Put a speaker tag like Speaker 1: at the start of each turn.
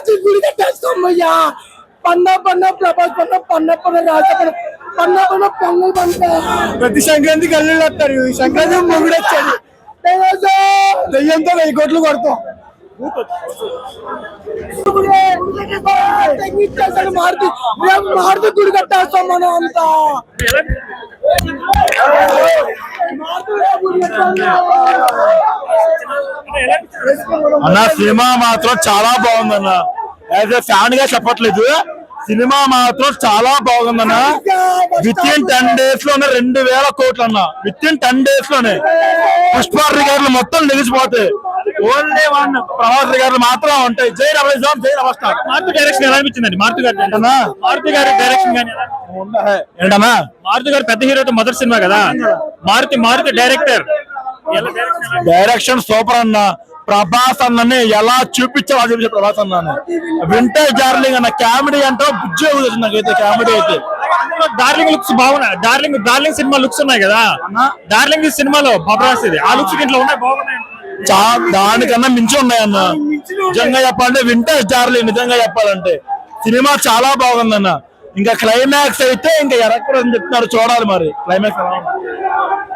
Speaker 1: మార్చి గుడి కట్టేస్తామయ్యా. పన్న ప్రభాస్ పన్న రాజ పన్న పొంగల్ పంట ప్రతి సంక్రాంతికి అల్లుళ్ళు వస్తారు. సంక్రాంతి మొగుడు వచ్చాడు. దయ్యంతో 1000 కోట్లు కొడతాం. మారుతి గుడి కట్టేస్తాం మనం అంతా.
Speaker 2: అన్న సినిమా మాత్రం చాలా బాగుందన్న. యాజ్ ఏ ఫ్యాన్ గా చెప్పట్లేదు, సినిమా మాత్రం చాలా బాగుందన్న. విత్ ఇన్ 10 days లోనే 2000 కోట్లు అన్న. విత్ ఇన్ 10 days లోనే పుష్ప రికార్డులు మొత్తం నిలిచిపోతాయి. ఓన్లీ వన్ ప్రభాస్ రికార్డులు మాత్రం ఉంటాయి. జై రమేష్, జై రమేష్.
Speaker 3: మారుతి డైరెక్షన్ ఎలా అనిపించింది? మారుతి గారి డైరెక్షన్ కానీ
Speaker 2: ఏంటన్నా,
Speaker 3: మారుతి గారు పెద్ద హీరోతో మొదటి సినిమా కదా. మారుతి డైరెక్టర్
Speaker 2: డైరెక్షన్ సూపర్ అన్న. ప్రభాస్ అన్నని ఎలా చూపించాలో చూపించే ప్రభాస్ అన్న. వింటేజ్ డార్లింగ్ అన్న కామెడీ అంటే బుజ్జి అవుతుంది నాకైతే. కామెడీ అయితే
Speaker 3: డార్లింగ్ లుక్స్ బాగున్నాయి. డార్లింగ్ సినిమా లుక్స్ ఉన్నాయి కదా. డార్లింగ్ సినిమాలో ప్రభాస్ ఇది ఆ లుక్స్ దీంట్లో ఉన్నాయి, బాగున్నాయి.
Speaker 2: దానికన్నా మించి ఉన్నాయన్న. నిజంగా చెప్పాలంటే వింటేజ్ డార్లింగ్. నిజంగా చెప్పాలంటే సినిమా చాలా బాగుందన్న. ఇంకా క్లైమాక్స్ అయితే ఇంకా ఎరక్కూడదని చెప్తున్నారు. చూడాలి మరి క్లైమాక్స్ ఎలా ఉంది.